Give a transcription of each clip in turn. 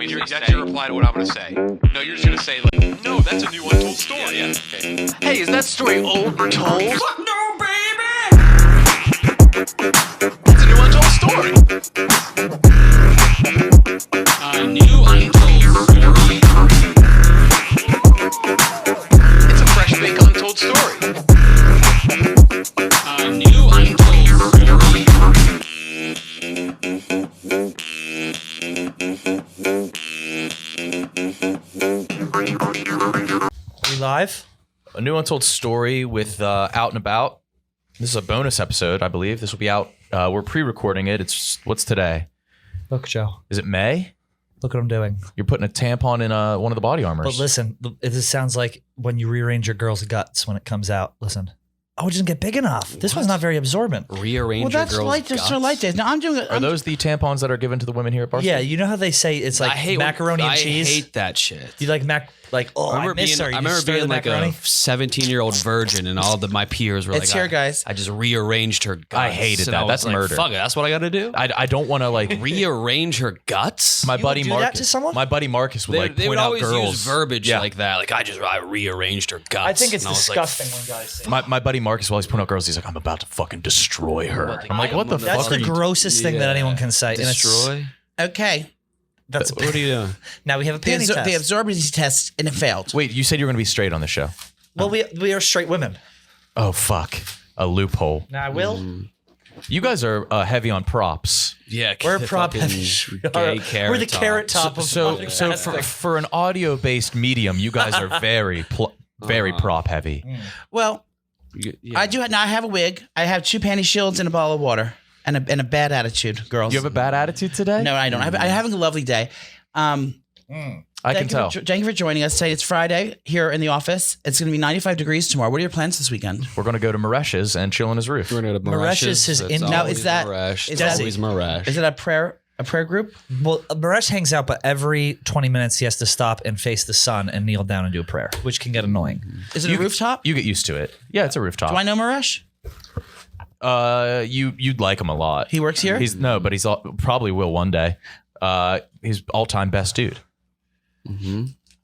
mean, that's your reply to what I'm going to say. No, you're just going to say, like, no, that's a new untold story. Yeah, okay. Hey, is that story old or told? Fuck no, baby! It's a new untold story. A new untold story. It's a fresh bake untold story. A new untold story. We live? A new untold story with Out and About. This is a bonus episode, I believe. This will be out. We're pre-recording it. What's today? Look, Joe. Is it May? Look what I'm doing. You're putting a tampon in one of the body armors. But listen, this sounds like when you rearrange your girl's guts when it comes out. Listen. Oh, it doesn't get big enough. This one's not very absorbent. Rearrange Well, your that's girl's light. Just for guts? light days. Now I'm doing it. Are those the tampons that are given to the women here at Barstool? Yeah, you know how they say it's like macaroni and cheese? I hate that shit. Do you like I miss her. I remember being like a 17-year-old virgin, and all my peers were It's like, here, guys. I just rearranged her guts. I hated And that. I was That's like, murder. Fuck it, that's what I got to do. I don't want to like Rearrange her guts. my buddy would do that Marcus. to someone? My buddy Marcus would They point would out always girls. use verbiage Yeah. like that. Like I rearranged her guts. I think it's And I was like, disgusting when guys say that. My buddy Marcus will always point out girls. He's like, I'm about to fucking destroy her. I'm like, what the That's fuck are the you? grossest thing that anyone can say. And it's- Destroy. Okay. That's What are you doing? now we have a The, panty test. the absorbency test and it failed. Wait, you said you were going to be straight on the show. Well, we are straight women. Oh fuck, a loophole. Now I will. You guys are heavy on props. Yeah, We're the prop fucking heavy. gay carrot We're the top. carrot top of So podcasting. for an audio based medium, you guys are very prop heavy. Well, Yeah. I do. Now I have a wig. I have 2 panty shields and a bottle of water and a bad attitude, girls. You have a bad attitude today? No, I don't. I'm having a lovely day. I can tell. Thank you for joining us today. It's Friday here in the office. It's going to be 95 degrees tomorrow. What are your plans this weekend? We're going to go to Maresh's and chill on his roof. We're going to Maresh's is in- Now, is that- Maresh. is It's that- always Maresh. Is it a prayer group? Well, Maresh hangs out, but every 20 minutes he has to stop and face the sun and kneel down and do a prayer, which can get annoying. Is it a rooftop? You get used to it. Yeah, it's a rooftop. Do I know Maresh? You'd like him a lot. He works here? But he's probably will one day. He's all-time best dude.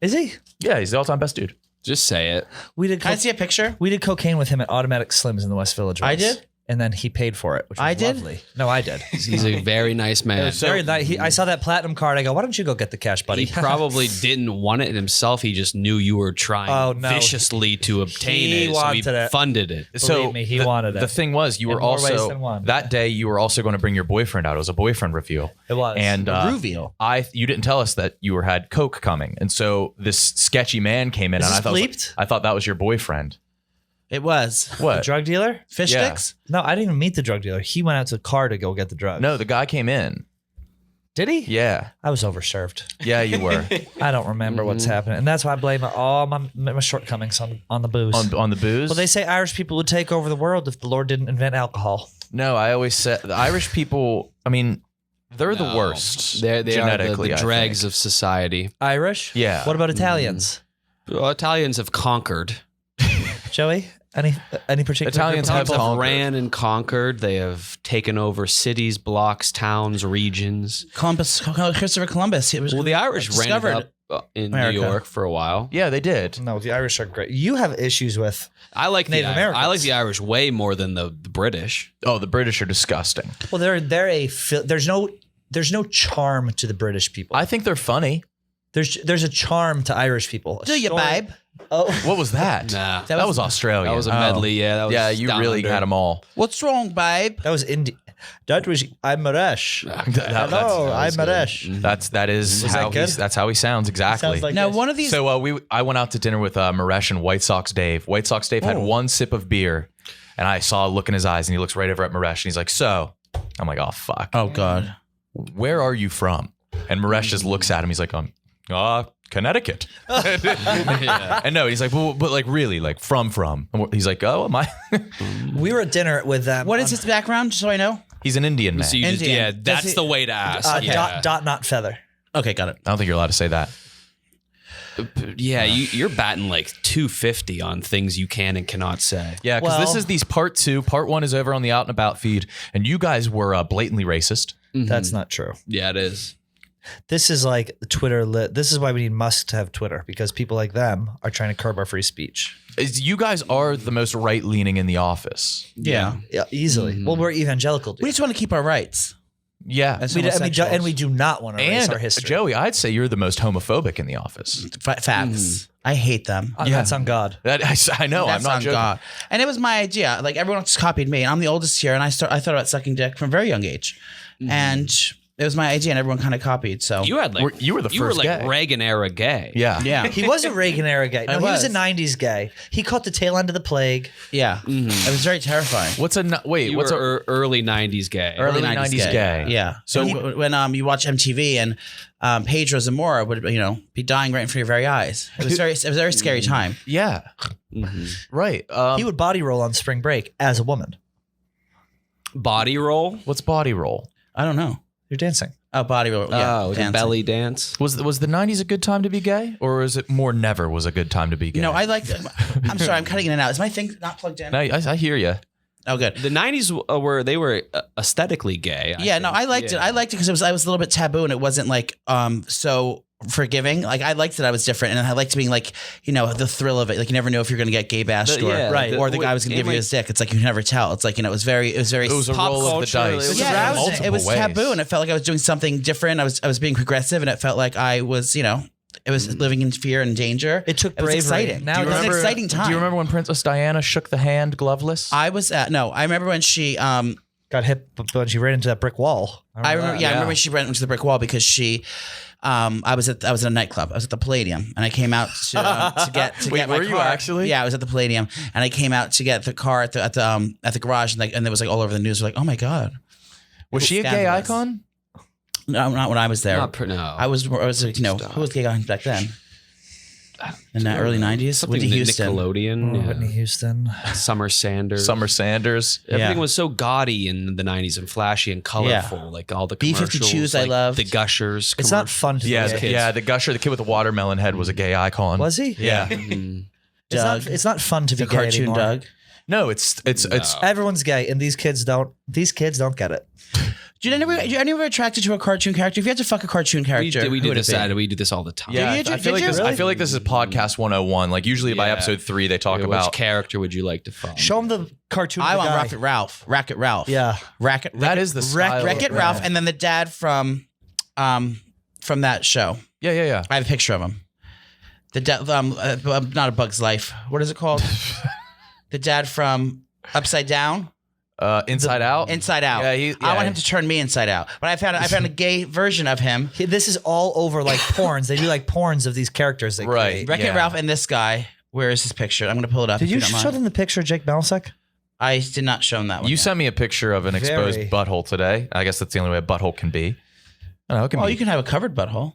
Is he? Yeah, he's the all-time best dude. Just say it. We did. Can I see a picture? We did cocaine with him at Automatic Slims in the West Village. I once. did? And then he paid for it, which was I did? lovely. No, I did. He's a very nice man. Very nice. I saw that platinum card. I go, why don't you go get the cash, buddy? He probably didn't want it himself. He just knew you were trying Oh, no. viciously to obtain He it. So wanted he it. funded it. Believe me, he wanted it. The thing was, you In were more ways also than one. that day. You were also going to bring your boyfriend out. It was a boyfriend reveal. It was. And Reveal. you didn't tell us that you had coke coming, and so this sketchy man came in, Is and this bleeped? I thought that was your boyfriend. It was. The What? drug dealer? Fish Yeah. sticks? No, I didn't even meet the drug dealer. He went out to the car to go get the drugs. No, the guy came in. Did he? Yeah, I was overserved. yeah, you were I don't remember what's happening. And that's why I blame all my shortcomings on the booze. on the booze. Well, they say Irish people would take over the world if the Lord didn't invent alcohol. No, I always said the Irish people. I mean, they're the No. worst. They are genetically, the I dregs think. of society. Irish? Yeah. What about Italians? Well, Italians have conquered. Joey? Any particular Italians group of have people? conquered. Ran and conquered. They have taken over cities, blocks, towns, regions. Christopher Columbus. It was Well, the Irish ran it discovered up in America. New York for a while. Yeah, they did. No, the Irish are great. You have issues with. I like Native I Americans. like the Irish way more than the British. Oh, the British are disgusting. Well, there's no charm to the British people. I think they're funny. There's a charm to Irish people. Do you, babe? Oh, What was that? Nah, That was Australia. that was a medley. Yeah, that was Yeah, you down really under. had them all. What's wrong, babe? that was Indi. That was I'm Maresh. Hello, I'm Maresh. That's how he sounds exactly. Sounds like Now, this. one of these. So I went out to dinner with Maresh and White Sox Dave. White Sox Dave had one sip of beer, and I saw a look in his eyes, and he looks right over at Maresh, and he's like, "So," I'm like, "Oh fuck, Oh, God. where are you from?" And Maresh just looks at him. He's like, Connecticut." And no, he's like, well, but like really, like from. And he's like, oh, am I? We were at dinner with them. What is his background, just so I know? He's an Indian man. So you just, Indian. yeah, Does that's he- the way to ask. yeah. Dot not feather. Okay, got it. I don't think you're allowed to say that. Yeah, you're batting like 250 on things you can and cannot say. Yeah, because this Well- is these part 2. Part 1 is over on the Out and About feed, and you guys were blatantly racist. That's not true. Yeah, it is. This is like Twitter lit. This is why we need Musk to have Twitter, because people like them are trying to curb our free speech. You guys are the most right leaning in the office. Yeah. Yeah, easily. Well, we're evangelical. Dude. We just want to keep our rights. Yeah. As We do, homosexuals. and we do not want to erase And our history. Joey, I'd say you're the most homophobic in the office. Facts. I hate them. That's on God. That I know. That's I'm not on joking. God. And it was my idea. Like everyone else copied me, and I'm the oldest here. And I thought about sucking dick from a very young age, and it was my idea, and everyone kind of copied. So You had like You were the first gay. Reagan era gay. Yeah. yeah, He was a Reagan era gay. No, he was a was. 90s gay. He caught the tail end of the plague. yeah. It was very terrifying. What's a wait? You What's were early 90s gay. Early 90s gay. Yeah. So So when you watch MTV and Pedro Zamora would be dying right in front of your very eyes. It was a very scary time. yeah. Right. He would body roll on spring break as a woman. Body roll? What's body roll? I don't know. You're dancing. Oh, body roll. Yeah, Oh, the dancing. belly dance. Was the 90s a good time to be gay, or is it more never was a good time to be gay? No, I like. I'm sorry, I'm cutting in and out. Is my thing not plugged in? No, I hear you. Oh, good. The 90s were aesthetically gay. I liked it. I liked it because I was a little bit taboo and it wasn't like so forgiving. Like I liked that I was different and I liked being like the thrill of it. Like you never know if you're going to get gay bashed or the guy was going to give you his dick. It's like you can never tell. It's like it was very It was a pop roll of the culture, dice. it was yeah, arousing. Multiple it was ways. taboo and it felt like I was doing something different. I was being progressive and it felt like I was it was living in fear and danger. It took It was bravery. exciting. Now it was an exciting time. Do you remember when Princess Diana shook the hand gloveless? I was at I remember when she got hit when she ran into that brick wall. I remember when she ran into the brick wall because she I was at a nightclub. I was at the Palladium and I came out to get Wait, my were you car. actually? Yeah, I was at the Palladium and I came out to get the car at the garage and there was like all over the news. Like, oh my god, Was she a gay Scandalous. icon? No, not when I was there. No. I was who was the gay guy back then? In the early '90s, Something Whitney Houston. Nickelodeon. yeah. Whitney Houston. Summer Sanders. Summer Sanders. Everything Yeah. was so gaudy in the 90s and flashy and colorful. Like all the commercials. B-52s I like loved. The Gushers. It's not fun to be Yeah, gay. the gusher, the kid with the watermelon head was a gay icon. Was he? Yeah. Doug, It's not fun to be the gay cartoon anymore. Doug. No, it's Everyone's gay, and these kids don't get it. Do you ever attracted to a cartoon character? If you had to fuck a cartoon We character, do who would it this. be? We do this all the time. yeah. Did you- I feel like did this. you? I feel like this is podcast 101. Like usually by Yeah. episode 3 they talk Which about character would you like to fuck? Show them the cartoon. I of the want guy. Rocket Ralph. Racket Ralph. Yeah. that is the style. Wreck-It Ralph, and then the dad from that show. Yeah. I have a picture of him. The dad, not A Bug's Life. What is it called? The dad from Upside Down, Inside Out. Inside Out. Yeah, I want him to turn me inside out. But I found a gay version of him. This is all over like porns. They do like porns of these characters. They Right. create. Wreck-It Yeah. Ralph and this guy. Where is his picture? I'm going to pull it up. Did if you don't show mind. them the picture of Jake Belsick? I did not show him that one. You yet. sent me a picture of an exposed Very. butthole today. I guess that's the only way a butthole can be. I don't know. It can Oh, be. you can have a covered butthole.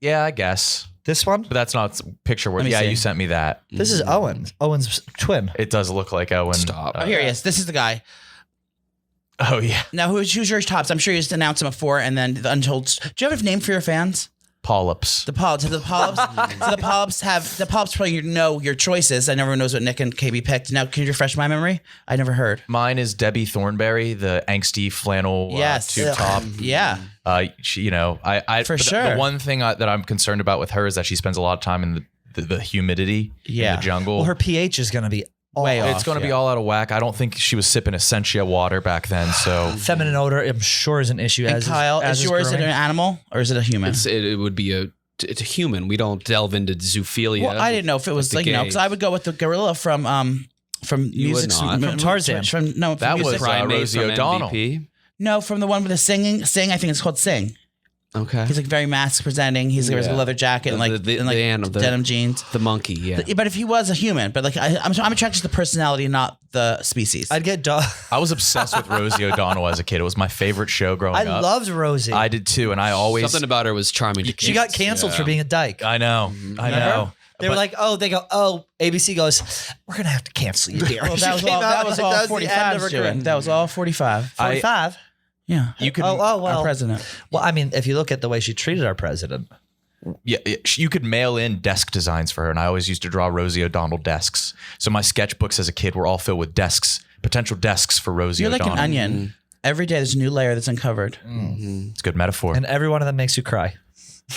Yeah, I guess. This one? But that's not picture worth. Let me Yeah, see. you sent me that. This is Owen. Owen's twin. It does look like Owen. Stop. Oh, here he is. This is the guy. Oh yeah, Now, who's George Tops? I'm sure you just announced him before, and then the Untold. Do you have a name for your fans? polyps. The polyps. So the polyps probably know your choices. I never knows what Nick and KB picked. Now, can you refresh my memory? I never heard. Mine is Debbie Thornberry, the angsty flannel Yes. tube top. Yeah. She, I For but sure. The one thing that I'm concerned about with her is that she spends a lot of time in the humidity Yeah. in the jungle. Well, her pH is going to be Way off. off. It's going to be all out of whack. I don't think she was sipping Essentia water back then. So Feminine odor, I'm sure, is an issue. And as Kyle, as is yours an grooming. animal or is it a human? It would be it's a human. We don't delve into zoophilia. Well, I didn't know if it was the like because I would go with the gorilla from music not. from Tarzan. From That music. was Primate Rosie from O'Donnell. MVP. No, from the one with the singing. Sing, I think it's called Sing. Okay. He's like very mask presenting. He's wears a Yeah. leather jacket and like The denim jeans. The monkey, yeah. But if he was a human, but like I'm attracted to the personality, not the species. I'd get dog. I was obsessed with Rosie O'Donnell as a kid. It was my favorite show growing I up. loved Rosie. I did too, and I always. Something about her was charming to kids. she got canceled for being a dyke. I know. I know. Remember? They were like, ABC goes, we're going to have to cancel you, dear. well, She that was came all. out That was like all the end 45 of her doing. career. That was all 45. 45? Yeah. You could. Oh, well. Our president. Well, I mean, if you look at the way she treated our president. Yeah, you could mail in desk designs for her, and I always used to draw Rosie O'Donnell desks. So my sketchbooks as a kid were all filled with desks, potential desks for Rosie You're like O'Donnell. an onion. Every day there's a new layer that's uncovered. It's a good metaphor. And every one of them makes you cry.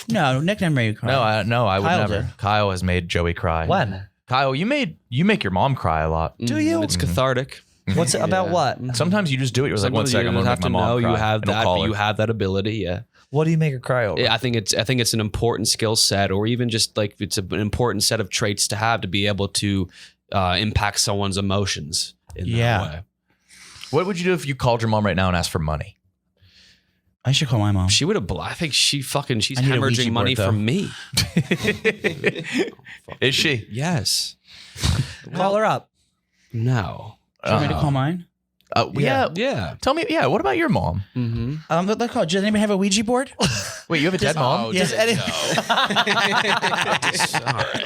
No, Nick never made you cry. No, I would Kyle never. did. Kyle has made Joey cry. When? Kyle, you make your mom cry a lot. Do you? It's cathartic. What's it about? What? Sometimes you just do it. You're like, one Sometimes second, I'm you gonna have make my to mom know cry. you have and I'll that. call You her. have that ability. Yeah. What do you make her cry over? Yeah, I think it's an important skill set, or even just like it's an important set of traits to have to be able to impact someone's emotions in that way. What would you do if you called your mom right now and asked for money? I should call my mom. She would have. I think she's I need a Ouija hemorrhaging money board, though. from me. Is she? Yes. Call her up. No. Do you want me to call mine? Yeah. Yeah. Tell me, what about your mom? Mm-hmm. Let's call. Does anybody have a Ouija board? Wait, you have a dead mom? Yes.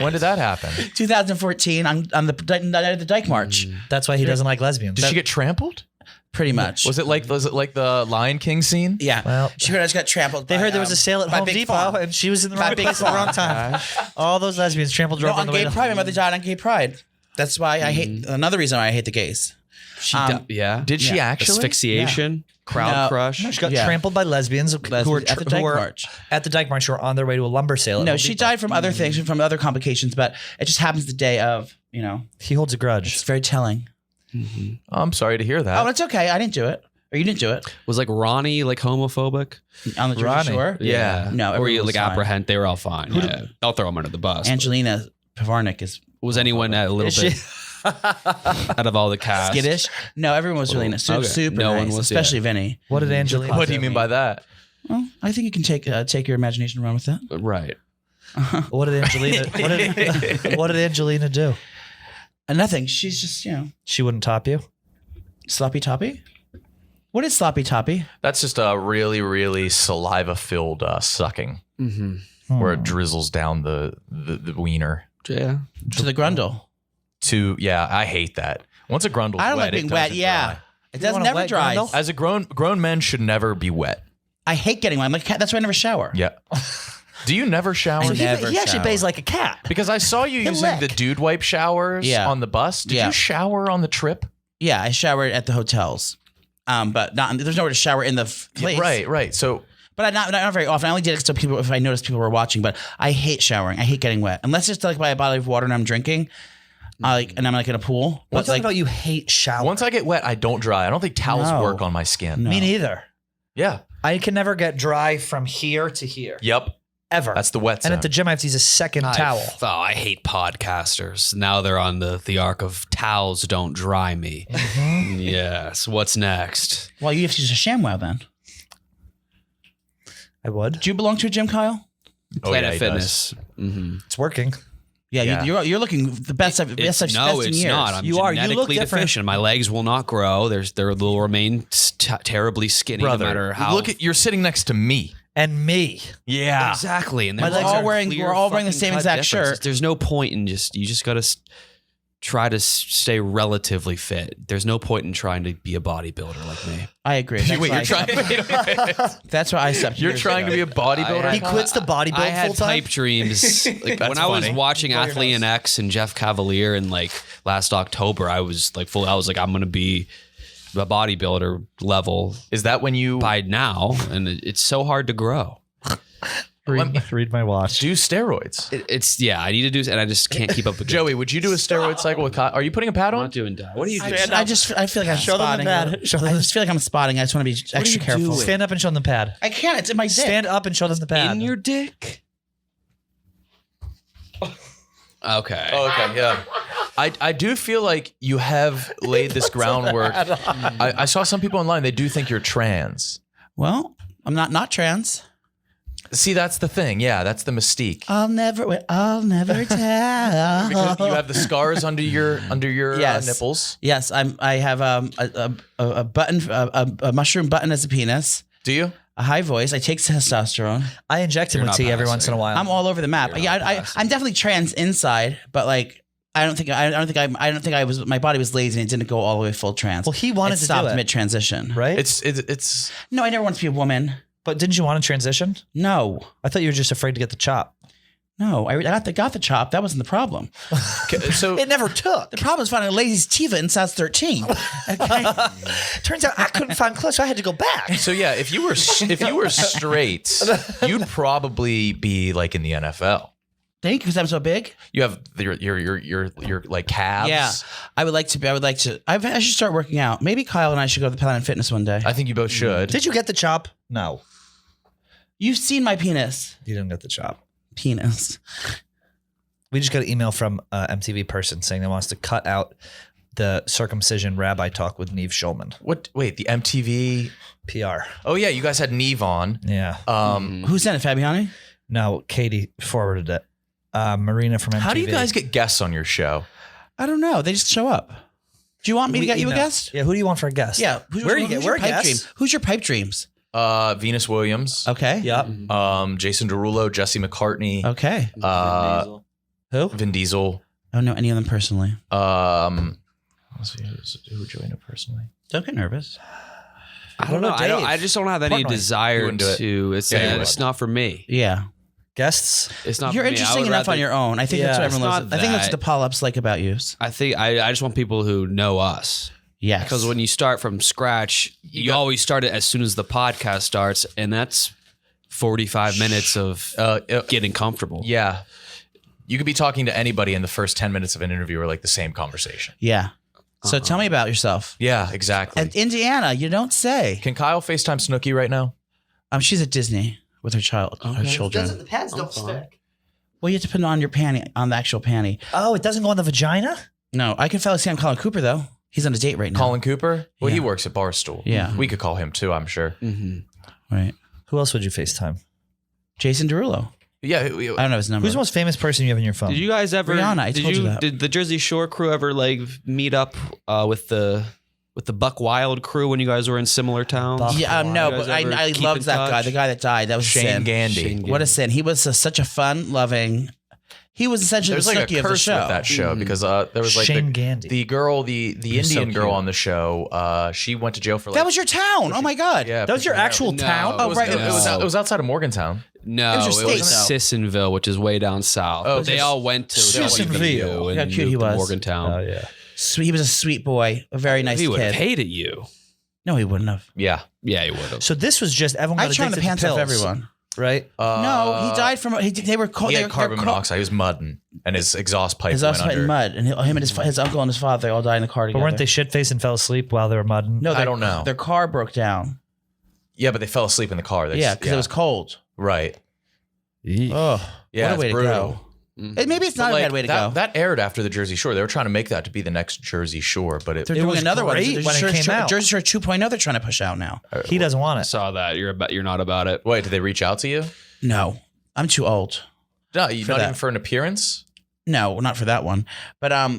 When did that happen? 2014 on the night of the Dyke March. That's why he doesn't like lesbians. Did she get trampled? Pretty much. Was it like the Lion King scene? Yeah. Well, she heard I just got trampled. They by, heard there was a sale at by Home Big Depot, Farm. and she was in the By wrong Big place at the Farm. wrong time. All those lesbians trampled her No, up on on the way Gay to Pride. My mother died on Gay Pride. That's why I hate. Another reason why I hate the gays. Yeah. Did she actually? Asphyxiation, crowd No. crush. She got Yeah. trampled by lesbians who were at the Dyke March. At the Dyke March, who were on their way to a lumber sale. at No, Home she Depot. died from other things, from other complications, but it just happens the day of. He holds a grudge. It's very telling. I'm sorry to hear that. Oh, it's okay. I didn't do it, or you didn't do it Was like Ronnie like homophobic? on the Jersey Ronnie. Shore. Yeah. No, Or everyone you was like fine. apprehend? They were all fine. Yeah. I'll throw them under the bus. Angelina Pivarnik is Was anyone a little Is bit she? out of all the cast? skittish. No, everyone was really nice. Okay. Super No nice, one was, especially Vinny. What did Angelina What do do? you mean by that? Well, I think you can take your imagination and run with that. Right. What did Angelina? What did Angelina do? Nothing. She's just She wouldn't top you. sloppy toppy. What is sloppy toppy? That's just a really, really saliva-filled sucking, where it drizzles down the wiener. Yeah. To the grundle. I hate that. Once a grundle's I don't wet, like being it wet. doesn't Yeah, dry. it You doesn't want a never wet dry. grundle? As a grown men should never be wet. I hate getting wet. I'm like, that's why I never shower. Yeah. Do you never shower? I never He actually shower. bathes like a cat. Because I saw you using the lick. dude wipe showers on the bus. Did Yeah. you shower on the trip? Yeah, I showered at the hotels, but not. There's nowhere to shower in the place. Right. So But not very often. I only did it so people, if I noticed people were watching. But I hate showering. I hate getting wet. Unless it's like by a bottle of water and I'm drinking, and I'm like in a pool. What's But like, about you hate showering? once I get wet, I don't dry. I don't think towels No. work on my skin. No. Me neither. Yeah. I can never get dry from here to here. Yep. Ever. That's the wet And zone. at the gym, I have to use a second towel. I hate podcasters. Now they're on the arc of towels don't dry me. Yes. What's next? well, you have to use a ShamWow then. I would. Do you belong to a gym, Kyle? Planet he Fitness. It's working. Yeah, Yeah. you're looking the best I've best in years. not. I'm You are. You look genetically different. deficient. My legs will not grow. They'll remain terribly skinny Brother, no matter how. you're sitting next to me. And me. Yeah. Exactly. And My there's legs all are we're all wearing the fucking same cut exact differences. shirt. There's no point in you just got to try to stay relatively fit. There's no point in trying to be a bodybuilder like me. I agree. That's Wait, why you're I trying. That's why I stepped. You're trying to be a bodybuilder. He quits the bodybuild I had full time. pipe dreams. Like, That's when I was funny. watching Athlete and X and Jeff Cavalier and like last October, I was like I was like, I'm going to be a bodybuilder level Is that when you by now. And it's so hard to grow. Read my watch. do steroids? I need to do, and I just can't keep up with it. Joey, would you do a steroid cycle with Kyle? Are you putting a pad I'm on? not doing that. What are you doing? I feel like I'm Show them the spotting. pad. Show them I the- just feel like I'm spotting. I just want to be extra careful. Stand up and show them the pad. I can't. It's in my dick. Stand up and show them the pad. In your dick. Okay. Oh, okay, yeah. I do feel like you have laid this groundwork. I saw some people online, they do think you're trans. Well, I'm not trans. See, that's the thing. Yeah, that's the mystique. I'll never tell. Because you have the scars under your Yes. nipples. Yes, I have a button, a mushroom button as a penis, Do you? a high voice. I take testosterone. I inject him You're with not tea every passing. once in a while. I'm all over the map. You're Yeah, not passing. I'm definitely trans inside, but like I don't think I was. My body was lazy and it didn't go all the way full trans. Well, he wanted it to stopped do it. mid transition. right? It's No, I never wanted to be a woman. But didn't you want to transition? No, I thought you were just afraid to get the chop. No, I got the chop. That wasn't the problem. So It never took. The problem is finding a lazy Tiva in size 13. Okay. Turns out I couldn't find clothes, so I had to go back. So yeah, if you were straight, you'd probably be like in the NFL. Think because I'm so big. You have your like calves. Yeah, I would like to. I should start working out. Maybe Kyle and I should go to the Planet Fitness one day. I think you both should. Did you get the chop? No. You've seen my penis. You didn't get the chop. Penis. We just got an email from an MTV person saying they wants to cut out the circumcision rabbi talk with Neve Schulman. What? Wait, the MTV PR. Oh yeah, you guys had Neve on. Yeah. Who sent it, Fabiani? No, Katie forwarded it. Marina from MTV. How do you guys get guests on your show? I don't know. They just show up. Do you want me to get you a guest? Yeah, who do you want for a guest? Yeah. Where do you get? Where pipe guests? dream? Who's your pipe dreams? Venus Williams. Okay. Yep. Jason Derulo, Jesse McCartney. Okay. Who? Vin Diesel. I don't know any of them personally. Let's see, who would you know personally? Don't get nervous. I don't know. about Dave? I just don't have any Portnoy. desire You wouldn't do it. to. It's Yeah, you it's would. not for me. Yeah. Guests? It's not. You're for me. I interesting would enough on rather- your own. I think that's Yeah, what it's everyone not loves. I think that's that. what the polyps like about you. I think I just want people who know us. Yes. Because when you start from scratch, you always start it as soon as the podcast starts, and that's 45 minutes of getting comfortable. Yeah. You could be talking to anybody in the first 10 minutes of an interview or like the same conversation. Yeah. So tell me about yourself. Yeah, exactly. And Indiana, you don't say. Can Kyle FaceTime Snooki right now? She's at Disney with her her children. The pads don't stick. Well, you have to put it on your panty, on the actual panty. Oh, it doesn't go in the vagina? No, I can fell asleep on Colin Cooper though. He's on a date right now. Colin Cooper? Well, he Yeah. works at Barstool. Yeah. We could call him too, I'm sure. Right. Who else would you FaceTime? Jason Derulo. Yeah. I don't know his number. Who's the most famous person you have in your phone? Did you guys ever? Rihanna, I told you that. Did the Jersey Shore crew ever like meet up with the Buck Wild crew when you guys were in similar towns? Buck Yeah, no, You guys but ever I keep loved in that guy. touch? The guy that died. That was Shane sin. Gandy. Shane What a sin. He was such a fun-loving. He was essentially There's the like Snooki a of the curse show. with that show because there was like Shane Gandy. the girl, the He's so Indian girl cute. on the show. She went to jail for like That was your town. Oh my God. yeah. That was your actual No. town? Oh, It was, right. it was outside of Morgantown. No, It was it your was state, Sissonville, which is way down south. Oh, But they okay. all went to Sissonville. and How cute he moved to was. Morgantown. Oh, yeah. Sweet. He was a sweet boy. A very nice He would have kid. hated you. No, he wouldn't have. Yeah. Yeah, he would have. So this was just everyone I got turned the addicted pants to off pills, everyone. right? No, he died from. They were cold. He They had were carbon cold. monoxide. He was mudding, and his exhaust pipe His went also under. in mud, and him and his uncle and his father they all died in the car But together. weren't they shit-faced and fell asleep while they were mudding? No, I don't know. Their car broke down. Yeah, but they fell asleep in the car. They Yeah, just- because it was cold. right. Oh, Yeah, what a it's way to brutal. go. Maybe it's not But, a like, bad way to that, go. That aired after the Jersey Shore. They were trying to make that to be the next Jersey Shore, but it They're It doing was another one. great There's when it came out. Jersey Shore 2.0 they're trying to push out now. He doesn't want I it. saw that. You're not about it. Wait, did they reach out to you? No, I'm too old. No, you For not that. even for an appearance. No, not for that one. But I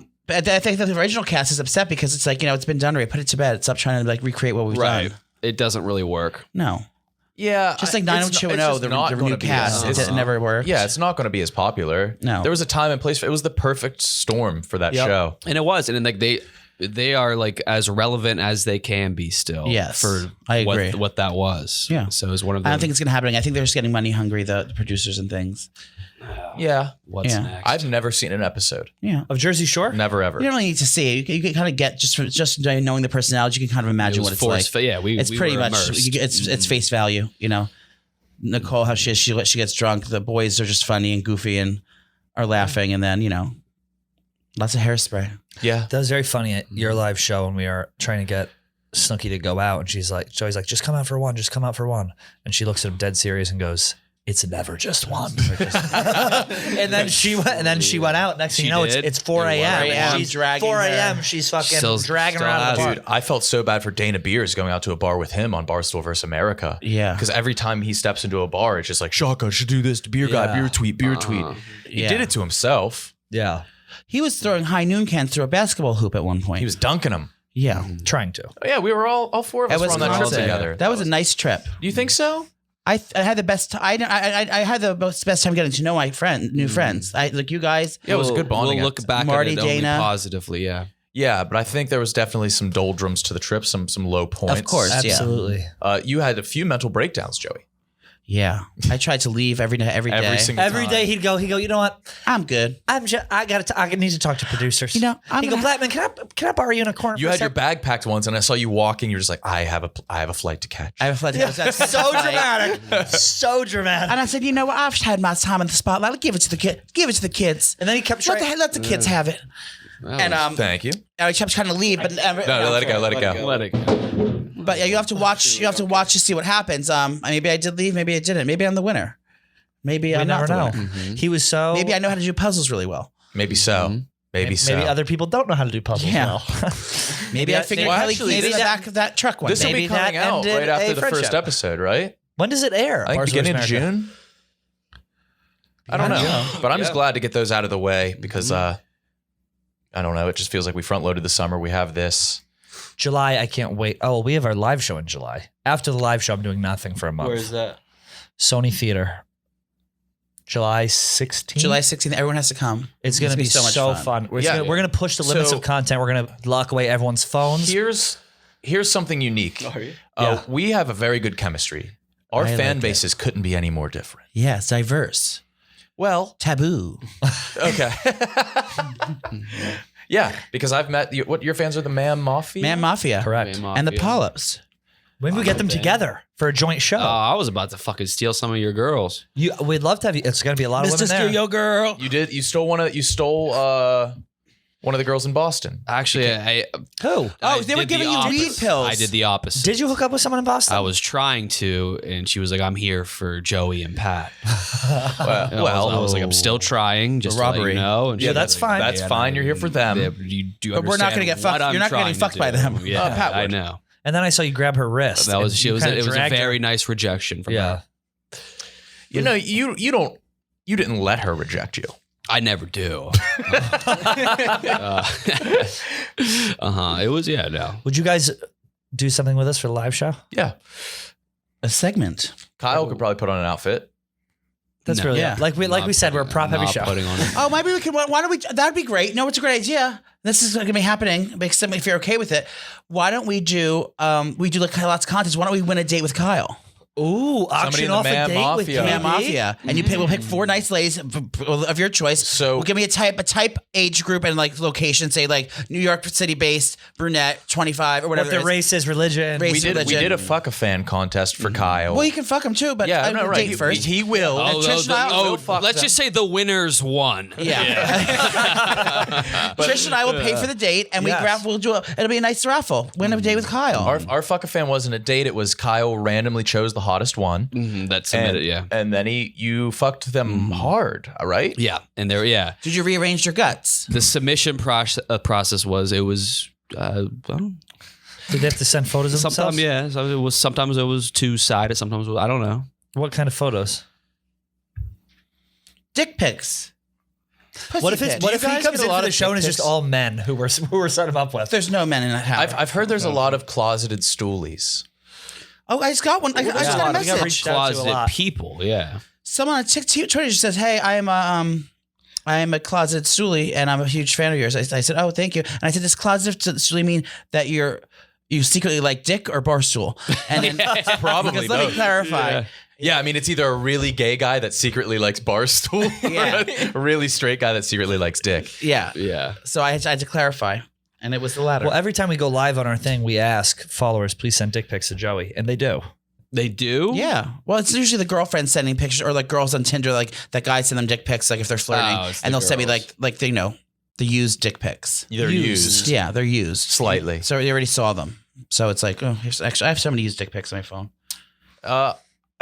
think the original cast is upset because it's like it's been done already. Put it to bed. Stop trying to like recreate what we've done. It doesn't really work. No, Yeah, just like it's 90210, the new cast, it never worked. Yeah, it's not going to be as popular. No. There was a time and place. It was the perfect storm for that Yep. show. And it was, and then, like they are like as relevant as they can be still. Yes, for I agree. what that was. Yeah. So it was one of I the. don't think it's gonna happen. I think they're just getting money hungry, the producers and things. Yeah, what's Yeah. next. I've never seen an episode. Yeah. Of Jersey Shore? Never ever. You don't really need to see it. You can kind of get just knowing the personality. You can kind of imagine what it's like. Yeah, It's pretty were much immersed. it's face value. Nicole, how she gets drunk. The boys are just funny and goofy and are laughing, and then lots of hairspray. Yeah. That was very funny at your live show when we were trying to get Snooki to go out, and Joey's like, just come out for one, just come out for one. And she looks at him dead serious and goes, it's never just one. and then she went out. Next thing She you know, did? it's 4 It a.m. was. and She's She's dragging 4 her. a.m. She's fucking Still dragging her out of the bar. Dude, I felt so bad for Dana Beers going out to a bar with him on Barstool versus America. Yeah. Because every time he steps into a bar, it's just like, Shaka should do this to beer guy, Yeah. beer tweet, beer tweet. He Yeah. did it to himself. Yeah, He was throwing high noon cans through a basketball hoop at one point. He was dunking them. yeah. trying to. Oh, yeah, we were all four of us That were was on that trip constant. together. That was a nice trip. Do you think so? I had the best. I had the best time getting to know my new friends. Like you guys. Yeah, it was a good bonding. We'll look back Marty, at it only Dana. positively. Yeah. Yeah, but I think there was definitely some doldrums to the trip, some low points. Of course. Yeah. Absolutely. You had a few mental breakdowns, Joey. Yeah, I tried to leave every day. Every single Every time. day he'd go, you know what? I'm good. I need to talk to producers. You know, he'd go, Blackman, can I borrow you in a corner? You had your bag packed once, and I saw you walking. You're just like, I have a flight to catch. I have a flight. So dramatic. So dramatic. And I said, you know what? I've had my time in the spotlight. Give it to the kid. Give it to the kids. And then he kept Let the kids have it. And Thank you. I kept trying to leave, but No, let it go. Let it go. Let it go. But yeah, you have to watch. You have to watch to see what happens. Maybe I did leave. Maybe I didn't. Maybe I'm the winner. Maybe I'm not the winner. He was so. Maybe I know how to do puzzles really well. Maybe so. Maybe so. Maybe other people don't know how to do puzzles well. Maybe I figured Kelly Keys in the back of that truck one This day. will be coming out right after the first episode, right? When does it air? I think beginning of June. I don't know, but I'm just glad to get those out of the way because I don't know. It just feels like we front loaded the summer. We have this. July, I can't wait. Oh, we have our live show in July. After the live show, I'm doing nothing for a month. Where's that? Sony Theater. July 16th. July 16th. Everyone has to come. It's going to be so much fun. We're going to push the limits of content. We're going to lock away everyone's phones. Here's something unique. We have a very good chemistry. Our fan bases couldn't be any more different. Yeah, it's diverse. Well, taboo. Okay. Yeah, because I've met your fans are the Man Mafia. Man Mafia, correct, and the Polyps. Maybe we get them together for a joint show. Oh, I was about to fucking steal some of your girls. We'd love to have you. It's going to be a lot of women there. Steal your girl. You did. You stole one of the girls in Boston. Actually, Who? They were giving you weed pills. I did the opposite. Did you hook up with someone in Boston? I was trying to, and she was like, "I'm here for Joey and Pat." I was like, "I'm still trying." Just to let you know. And yeah, that's fine. That's fine. You're here for them. But we're not going to get fucked. You're not going to get fucked by them. Yeah, Pat I know. And then I saw you grab her wrist. That was it was a very nice rejection from her. You know, you didn't let her reject you. I never do. It was no. Would you guys do something with us for the live show? Yeah, a segment. Kyle could probably put on an outfit. That's brilliant. Like we said, we're a prop heavy show. Oh, maybe we could. Why don't we? That'd be great. No, it's a great idea. This is going to be happening. Except if you're okay with it, why don't we do? We do like lots of contests. Why don't we win a date with Kyle? Ooh, auction off a date with Man Mafia, and we'll pick 4 nice ladies of your choice. So we'll give me a type, age group, and like location. Say like New York City based, brunette, 25 or whatever. What their race is, religion. We did a fuck a fan contest for Kyle. Well, you can fuck him too, but yeah, no, right. Date first. He will. Let's just say the winners won. Yeah. Trish and I will pay for the date, and we'll do it'll be a nice raffle. Win a date with Kyle. Our fuck a fan wasn't a date. It was Kyle randomly chose the hottest one. That submitted, and then you fucked them hard, all right? Yeah, and there, Did you rearrange your guts? The submission process was I don't know. Did they have to send photos of themselves? Sometimes it was 2-sided. Sometimes I don't know. What kind of photos? Dick pics. What if he comes in for the show and it's just all men who we're set him up with? There's no men in that house. I've heard there's a lot of closeted stoolies. Oh, I just got one. I just got a message. Closeted people, Someone on Twitter just says, "Hey, I am a closeted stoolie, and I'm a huge fan of yours." I said, "Oh, thank you." And I said, "Does closeted stoolie mean that you secretly like dick or barstool?" And then probably let me clarify. Yeah, I mean, it's either a really gay guy that secretly likes barstool, or a really straight guy that secretly likes dick. Yeah. So I had to clarify. And it was the latter. Well, every time we go live on our thing, we ask followers, please send dick pics to Joey. And they do. They do? Yeah. Well, it's usually the girlfriend sending pictures, or like girls on Tinder, like that guy send them dick pics, like if they're flirting. And they'll send me like the used dick pics. They're used. Yeah, they're used. Slightly. So they already saw them. So it's like, oh, actually, I have so many used dick pics on my phone. Have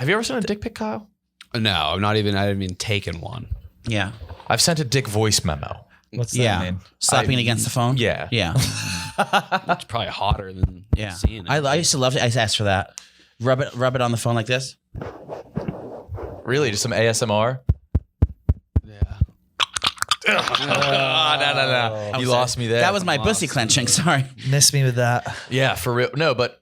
you ever sent a dick pic, Kyle? No, I haven't even taken one. Yeah. I've sent a dick voice memo. What's that mean? Slapping it against the phone? Yeah. Yeah. It's probably hotter than seeing it. I used to love it. I asked for that. Rub it on the phone like this. Really? Just some ASMR? Yeah. No. You lost me there. That was my pussy clenching. Sorry. Miss me with that. Yeah, for real. No, but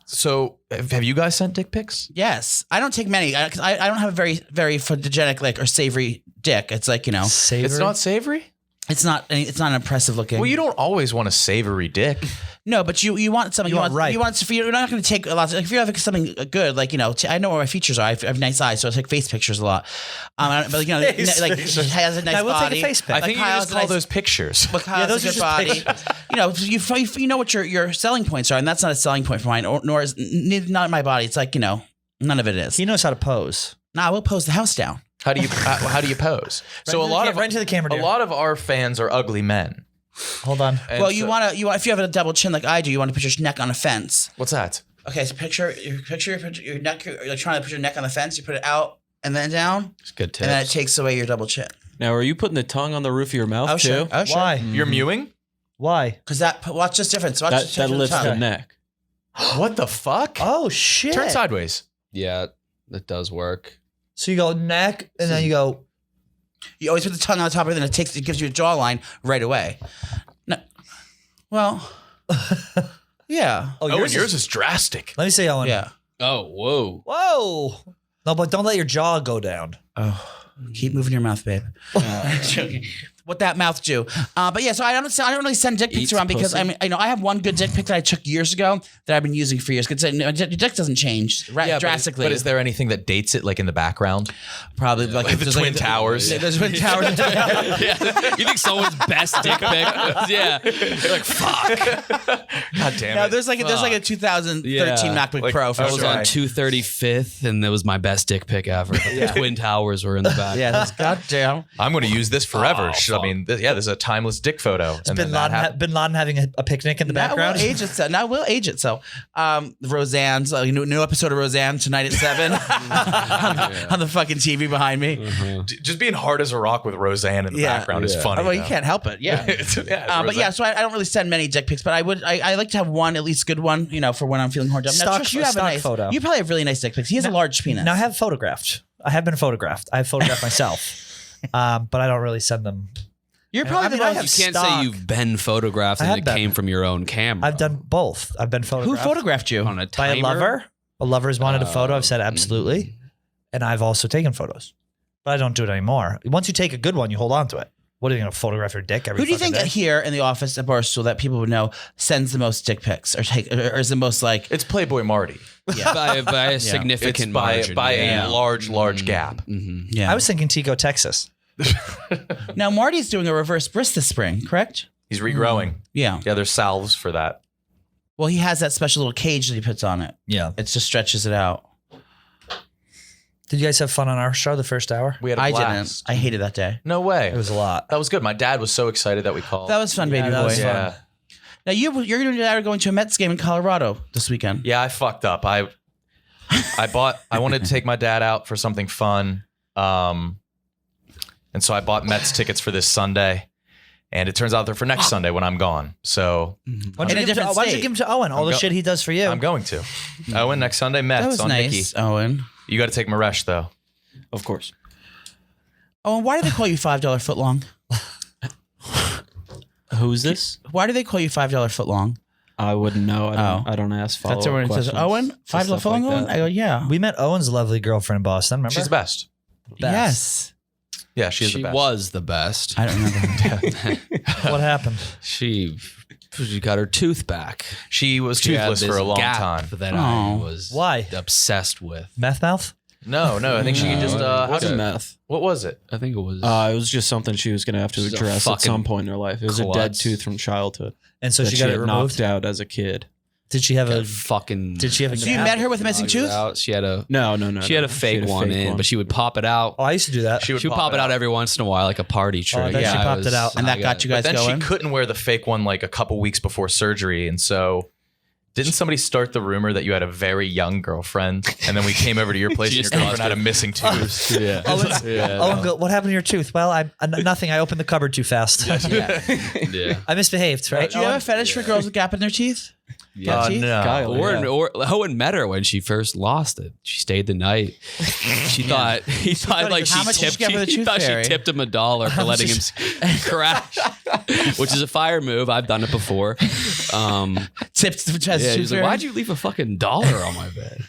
so have you guys sent dick pics? Yes. I don't take many because I don't have a very, very photogenic or savory dick. It's like, Savory? It's not savory? It's not impressive looking. Well, you don't always want a savory dick. No, but you want something. You want right. You want. You're not going to take a lot. Like if you have something good, like I know where my features are. I have nice eyes, so I take face pictures a lot. But like he has a nice body. Take a face pic. I think you just call those pictures. But Kyle's a good body. You know what your selling points are, and that's not a selling point for mine. Nor is not my body. It's like none of it is. He knows how to pose. Nah, we'll pose the house down. How do you pose? So a lot of our fans are ugly men. Hold on. And you want if you have a double chin like I do, you want to put your neck on a fence. What's that? Okay, so picture your neck. You're trying to put your neck on the fence. You put it out and then down. It's good tips. And then it takes away your double chin. Now, are you putting the tongue on the roof of your mouth too? Sure. Oh, sure. Why? You're mewing? Why? Because watch this difference. That lifts the neck. What the fuck? Oh shit! Turn sideways. Yeah, that does work. So you go neck, and then you go. You always put the tongue on the top of it, and it gives you a jawline right away. No, well, yeah. Oh, yours is drastic. Let me see, Owen. Yeah. Oh, whoa. Whoa. No, but don't let your jaw go down. Oh, keep moving your mouth, babe. What that mouth do? But yeah, so I don't really send dick pics around because I have one good dick pic that I took years ago that I've been using for years. Because your dick doesn't change drastically. But is there anything that dates it, like in the background? Probably like the Twin Towers. There's Twin Towers. Yeah. You think someone's best dick pic? Yeah. You're like, fuck. God damn it. No, there's like a 2013 MacBook Pro for I was sure. on 235th, and that was my best dick pic ever. The Twin Towers were in the back. Yeah, that's goddamn. I'm going to use this forever. I mean, this is a timeless dick photo. Is Bin Laden having a picnic in the background? We'll age it so. Roseanne's new episode of Roseanne tonight at 7 on the fucking TV behind me. Just being hard as a rock with Roseanne in the background is funny. Well, you can't help it. Yeah. But yeah, so I don't really send many dick pics, but I like to have one, at least good one, for when I'm feeling horned up. Now, Trish, you have a nice photo. You probably have really nice dick pics. He has a large penis. Now I have photographed. I have been photographed. I have photographed myself, but I don't really send them. You're probably you can't say you've been photographed and it came from your own camera. I've done both. I've been photographed. Who photographed you? On a timer? By a lover. A lover's wanted a photo. I've said absolutely. And I've also taken photos. But I don't do it anymore. Once you take a good one, you hold on to it. What are you going to photograph your dick every Who do you think day? Here in the office at Barstool that people would know sends the most dick pics or is the most like... It's Playboy Marty. Yeah. by a significant margin. By a large gap. Mm-hmm. Yeah. I was thinking Tico, Texas. Now Marty's doing a reverse bris this spring, correct? He's regrowing. Yeah. Yeah, there's salves for that. Well, he has that special little cage that he puts on it. Yeah. It just stretches it out. Did you guys have fun on our show the first hour? We had a blast. I hated that day. No way. It was a lot. That was good. My dad was so excited that we called. That was fun, baby boy. Was yeah. fun. Now you're going to a Mets game in Colorado this weekend. Yeah, I fucked up. I wanted to take my dad out for something fun. And so I bought Mets tickets for this Sunday. And it turns out they're for next Sunday when I'm gone. So why don't you give him to Owen? All the shit he does for you. I'm going to. Owen, next Sunday, Mets That was on nice, Nikki. Owen. You got to take Maresh, though. Of course. Owen, why do they call you $5 footlong? Who's this? Why do they call you $5 footlong? I wouldn't know. I don't ask follow-up That's everyone questions. says, Owen, $5 footlong, Owen? I go, yeah. We met Owen's lovely girlfriend in Boston, remember? She's the best. Yes. Yeah, she was the best. I don't remember. What happened? She got her tooth back. She was toothless for a long time. That I was Why? obsessed with. Meth mouth? No, I think she could just. Wasn't meth. What was it? I think it was. It was just something she was going to have to She's a address at some fucking point in her life. It was a dead tooth from childhood. And so that she got it had removed? knocked out as a kid. Did she have Got a fucking? Did she have a So you met her with a missing tooth? She had a No. She had a fake one in, but she would pop it out. Oh, I used to do that. She would pop it out every once in a while, like a party trick. I bet she popped it out. And that got you guys But then going? she couldn't wear the fake one like a couple weeks before surgery, and so. Didn't somebody start the rumor that you had a very young girlfriend, and then we came over to your place and your girlfriend had a missing tooth? Yeah. What happened to your tooth? Well, nothing. I opened the cupboard too fast. Yeah. I misbehaved, right? Do you have a fetish for girls with gap in their teeth? Yeah. No. Or Owen met her when she first lost it. She stayed the night. He thought like How much did you get for the she tooth thought fairy? she tipped him $1 for letting him crash, which is a fire move. I've done it before. Tipped the chest Yeah, tooth he's like, fairy? why'd you leave a fucking $1 on my bed?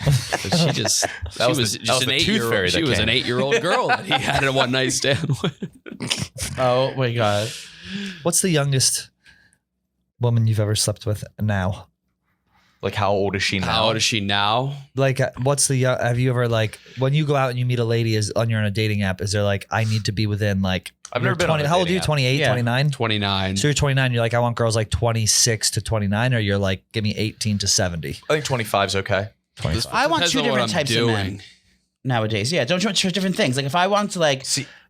But she was the tooth fairy that She was an came. 8-year-old girl that he had a one night stand with. Oh my god. What's the youngest woman you've ever slept with now? Like, how old is she now? How old is she now? Like, what's the have you ever like when you go out and you meet a lady you're on a dating app? Is there like I need to be within like I've never been on a how old are you? dating app. 28, Yeah. 29? 29. So you're 29. You're like I want girls like 26 to 29, or you're like give me 18 to 70. I think 25 is okay. 25. I want Depends two on what different I'm types of men nowadays. Yeah, don't you want different things? Like if I want to like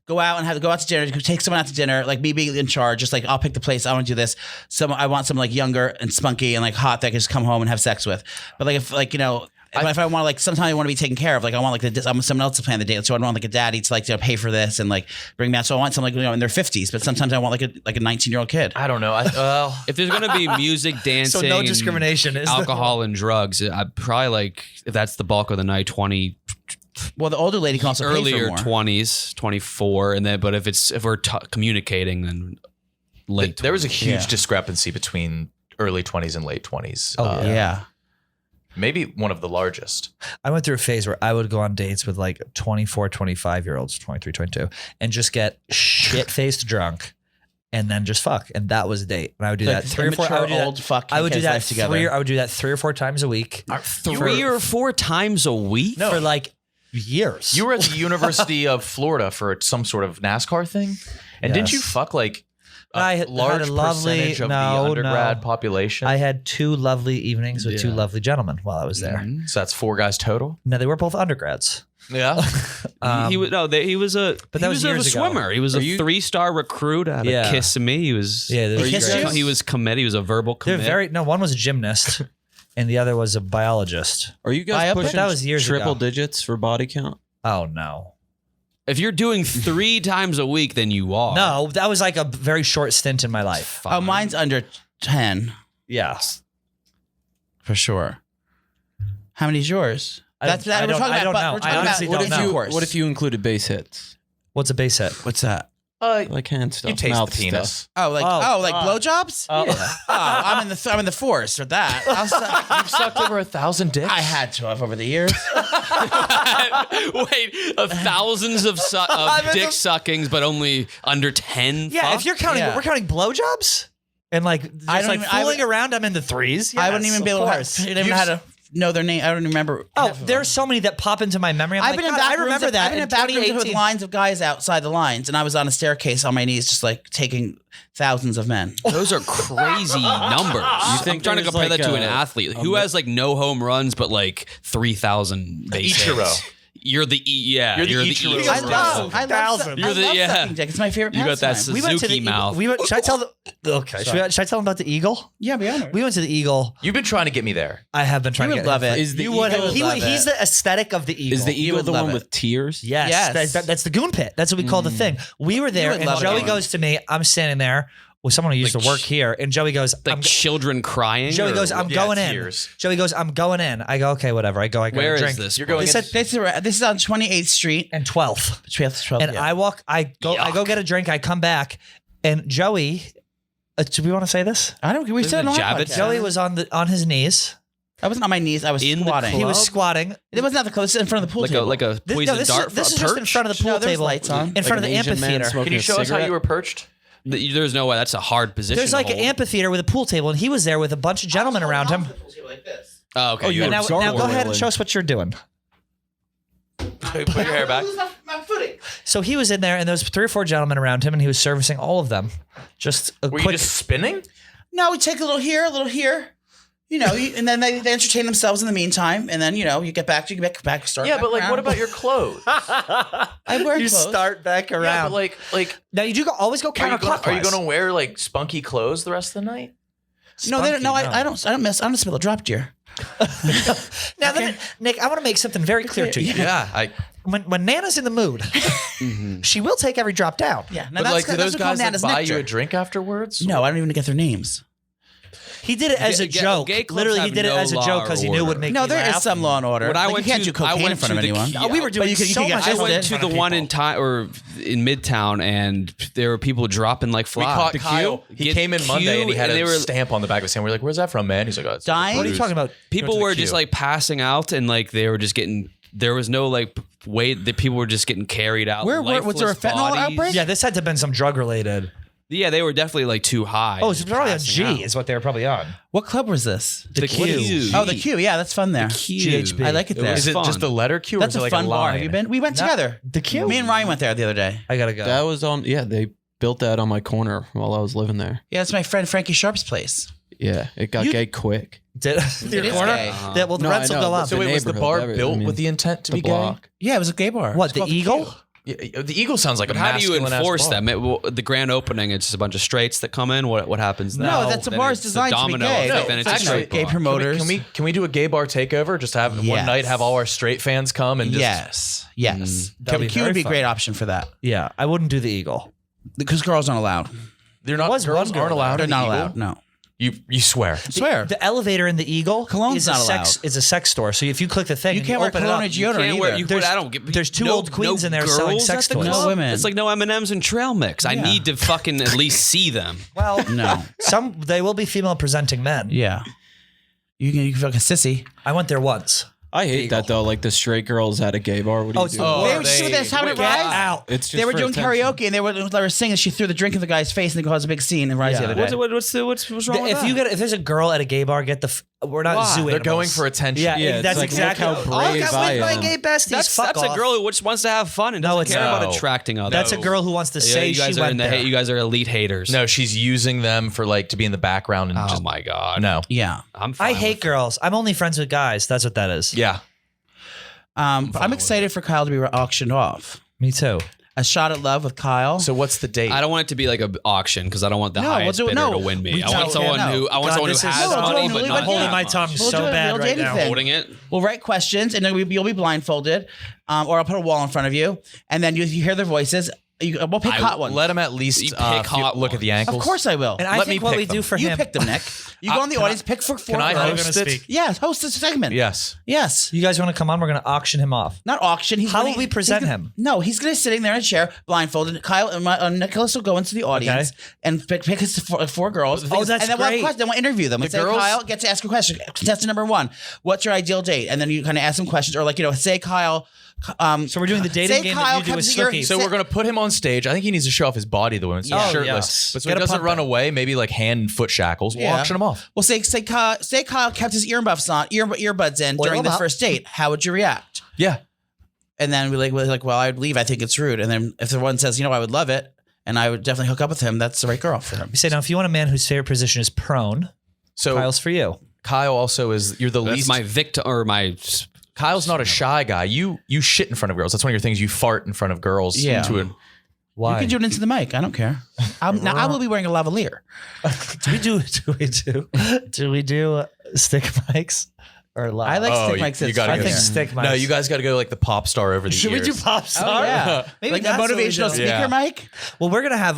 go out and go out to dinner, take someone out to dinner, like me being in charge, just like I'll pick the place. I want to do this. I want someone like younger and spunky and like hot that I can just come home and have sex with. But like if like if I want to like sometimes I want to be taken care of. Like I want like I want someone else to plan the date. So I want like a daddy to like pay for this and like bring me out. So I want someone like in their 50s. But sometimes I want like a 19-year-old kid. I don't know. If there's gonna be music, dancing, So no discrimination, and is there? alcohol and drugs, I'd probably like if that's the bulk of the night, 20. Well, the older lady can also pay Earlier for more. 20s, 24, and then but if we're communicating, then late. There was a 20s. huge discrepancy between early 20s and late 20s. Oh, Yeah. Maybe one of the largest. I went through a phase where I would go on dates with like 24, 25-year-olds, 23, 22, and just get shit-faced drunk and then just fuck. And that was a date. And I would do Like that 3 or 4 I would do that, old fuck. I would do his that life together. I would do that 3 or 4 times a week 3 or 4 times a week. for like years. You were at the University of Florida for some sort of NASCAR thing, and didn't you Yes. fuck like I a had large a lovely- percentage of no, the undergrad no. population? I had 2 lovely evenings with 2 lovely gentlemen while I was there. So that's 4 guys total. No, they were both undergrads. Yeah. He was but that was a years ago. swimmer. He was a 3-star recruit. Had Yeah. a kiss of me. He was Yeah, kissed you? He was commit. He was a verbal They're commit. one was a gymnast and the other was a biologist. Are you guys Biopic? pushing That was years triple ago. digits for body count? Oh no. If you're doing 3 times a week, then you are. No, that was like a very short stint in my life. Oh, mine's under 10 Yeah. for sure. How many's yours? I don't know. I honestly about don't know. intercourse. What if you included base hits? What's a base hit? What's that? Like hand stuff, you taste mouth the penis. stuff. Oh, like blowjobs? Oh. I'm in the force for that. You've sucked over 1,000 dicks. I had to have over the years. Wait, of thousands of dick suckings, but only under 10. Yeah, if you're counting, Yeah. we're counting blowjobs and like just I don't like even- I fooling would- around. I'm in the 3s. I wouldn't Yes, even be of able to. course. I didn't even know how to know their name. I don't even remember. Oh, half of there's them. so many that pop into my memory. I'm I've like, been in God, back I rooms. remember that I've been in in back rooms with 2018. lines of guys outside the lines, and I was on a staircase on my knees, just like taking thousands of men. Those are crazy numbers. You think I'm trying to there's compare like that to an a- athlete who has like no home runs, but like 3,000 base Ichiro. hits. You're the You're the Ichiro. I love Thousand. You're the- I love yeah. sucking dick. It's my favorite You got that pastime. Suzuki We went to the mouth. should I tell the okay? Should I tell them about the Eagle? Yeah, be honest. We went to the Eagle. You've been trying to get me there. I have been trying You to would get love it. Is the You would Eagle- love He's it. the aesthetic of the Eagle. Is the Eagle would the love one it. with tears? Yes, Yes. That's the Goon Pit. That's what we call the thing. We were there, would and love Joey it. goes to me. I'm standing there with someone who used to work here, and Joey goes, like children crying. Joey or goes, I'm what? going tears. in. Joey goes, I'm going in. I go, okay, whatever. I go Where drink. is this? You're going They said this is on 28th Street. And 12th. 12th, And yeah. I go get a drink. I come back, and Joey. Do we want to say this? I don't. We said the on our Javits? podcast. Joey was on his knees. I wasn't on my knees. I was In the squatting. He was Club? squatting. It was not the close. It was in front of the pool Like table. a poison dart. This is a just in perch? front of the pool No, there was table, lights on. in front of Like the an Asian man amphitheater. smoking Can you a show us how cigarette? you were perched? There's no way. That's a hard position. There's like to an hold. amphitheater with a pool table, and he was there with a bunch of gentlemen around him. Oh, okay. Oh, you had Now, were now Star go ahead and Wars. show us what you're doing. Put your hair back. My footing. So he was in there, and there was 3 or 4 gentlemen around him, and he was servicing all of them. Just a Were quick. you just spinning? No, we take a little here, a little here. You know, and then they entertain themselves in the meantime, and then you get back, start. Yeah, back but like, around. what about your clothes? I wear you clothes. start back around. Yeah, but like, now you do always go are you counterclockwise. going to wear like spunky clothes the rest of the night? No, they don't. No, Spunky, I don't. I don't miss. I'm just a drop deer. Now, Nick, I want to make something very clear to you. Yeah, When Nana's in the mood, she will take every drop down. Yeah. Now but like, do that's those what we call guys like, Nana's buy nectar. you a drink afterwards? No, I don't even get their names. He did it as a Gay- joke. gay clubs Literally, he have did it no as a law joke or because he knew it would order. make No, me there laugh. is some law and order. When I Like, went you can't to- do I cocaine went in front of to the anyone. key- Oh, we were doing you can so get much. I arrested. went to the Front of one people. in time or in Midtown, and there were people dropping like We flies. caught The Kyle. queue? He Get came in Monday and he had they a were stamp on the back of his hand. We're like, "Where's that from, man?" He's like, "Oh, it's Dying? What are you talking about? people to the were just queue. like passing out, and like they were just getting. There was no like weight that people were just getting carried out. Where was there a lifeless fentanyl bodies. outbreak? Yeah, this had to have been some drug related. Yeah, they were definitely like too high. Oh, it's just probably a passing G out. is what they were probably on. What club was this? The Q. Oh, the Q. Yeah, that's fun there. GHB. I like it there. was Is it fun. just the letter Q? Or That's is it a like fun a bar. line? Have you been? We went together. The Q? Me and Ryan went there the other day. I gotta go. That was on. Yeah, they built that on my corner while I was living there. Yeah, it's my friend Frankie Sharp's place. Yeah, it got gay quick. Did your is corner? gay. Yeah, well, the No, rents I will know, go but up. So wait, was the neighborhood, bar built I mean, with the intent to the be block. Yeah, it was a gay bar. What, It's the called Eagle? gay? Yeah, the Eagle sounds like But a how do you masculine-ass enforce bar. them? The grand opening, it's just a bunch of straights that come in. What happens No, then? that's a Then bar's it's a designed to be domino gay. effect, then it's a Actually, straight gay bar. promoters. Can we do a gay bar takeover? Just have one Yes. night, have all our straight fans come and just Yes. That'd be Q would very be a fun. great option for that Yeah, I wouldn't do the Eagle. because girls aren't allowed. they're not was girls one girl aren't allowed. They're in the not Eagle? allowed. No. You swear. Swear. The elevator in the Eagle Cologne's is a not sex allowed. is a sex store. So if you click the thing, You and can't wear open it cologne up, or deodorant Can't wear- either. you- I don't get. there's two old queens in there selling girls sex at the toys. club? No women. It's like no M&Ms and trail mix. I Yeah. need to fucking at least see them. Well, No. they will be female presenting men. Yeah. You can fucking sissy. I went there once. I hate that though. Like the straight girls at a gay bar. What do you it's do? the worst. They were just this having it wait, rise. Out. It's just They were for doing attention. karaoke and they were singing. She threw the drink in the guy's face and they caused a big scene and Rise Yeah. the other day. What's wrong with If you get if there's a girl at a gay bar, get the. We're not zoo They're animals. going for attention. Yeah, Yeah, it's that's like, look exactly how Oh, brave got I with my am. gay besties. That's Fuck a off. girl who just wants to have fun and No, doesn't it's care not. about attracting others. That's a girl who wants to Yeah, say you guys she are went in the there. you guys are elite haters. No, she's using them for like to be in the background and Oh just my god. no. Yeah. I'm fine I with hate girls. I'm only friends with guys. That's what that is. Yeah. I'm excited for Kyle to be auctioned off. Me too. A Shot at Love with Kyle. So what's the date? I don't want it to be like an auction because I don't want the No, we'll highest do it. bidder No. to win me. We I want don't- someone no. who God, has this is- money No, but we'll not holding that my much. tongue We'll so do it. bad We'll do right now. anything. Holding it. We'll write questions and then you'll be blindfolded, or I'll put a wall in front of you, and then you hear their voices. We'll pick hot ones. Let him at least You pick hot look at the ones. ankles. Of course I will. And I Let think me what pick we do them. for You him. pick them, Nick. You go in the can audience, pick for four. Can I girls. host gonna it? speak. Yes, host this segment. Yes. Yes. You guys want to come on? We're going to auction him off. Not auction. How will we present him? No, he's going to sitting there in a chair, blindfolded. Kyle and Nicholas will go into the audience and pick his four girls. Oh, that's and then great. Then we'll interview them. The And say, girls- Kyle gets to ask a question. Contestant number 1, what's your ideal date? And then you kind of ask them questions, or say Kyle. So we're doing the dating say game Kyle that you do with comes to your- Snooki. So we're gonna put him on stage. I think he needs to show off his body though when he's Oh, shirtless. yes. But so Get he a doesn't pump run there. away, maybe like hand and foot shackles. We'll Yeah. auction him off. Well, say Kyle kept his earbuds on, earbuds in during the up. first date. How would you react? Yeah. And then we're like, well, I'd leave. I think it's rude. And then if the one says, I would love it, and I would definitely hook up with him, that's the right girl for him. We say, now, if you want a man whose favorite position is prone, So Kyle's for you. Kyle also you're the That's least. my victim or my. Kyle's not a shy guy. You shit in front of girls. That's one of your things. You fart in front of girls. Yeah. To a, Why? You can do it into the mic. I don't care. Now I will be wearing a lavalier. do we do stick mics or live? I like Oh, stick you- mics. you It's gotta funnier. go I think stick mics. no, you guys got to go like the pop star over the Should we ears. do pop Oh, star? yeah. Maybe Like the that's what we motivational do. speaker Yeah. mic. Well, we're gonna have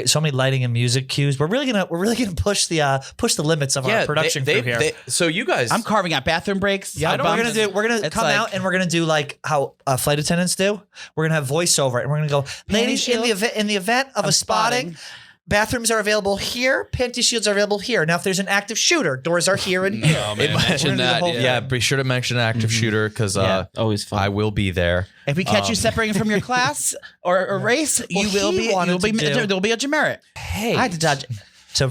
so many lighting and music cues. We're really gonna push the limits of our production crew here. So you guys, I'm carving out bathroom breaks. Yeah, side we're bumps. gonna It's come like- out and we're gonna do like how flight attendants do. We're gonna have voiceover and we're gonna go, ladies, in the event of a spotting, bathrooms are available here. Panty shields are available here. Now, if there's an active shooter, doors are here and here. Oh man, We're mention gonna do the that. whole- yeah, be sure to mention an active shooter because Yeah. Always fun. I will be there. If we catch you separating from your class or race, Well, there'll be a demerit. Hey, I had to dodge it. So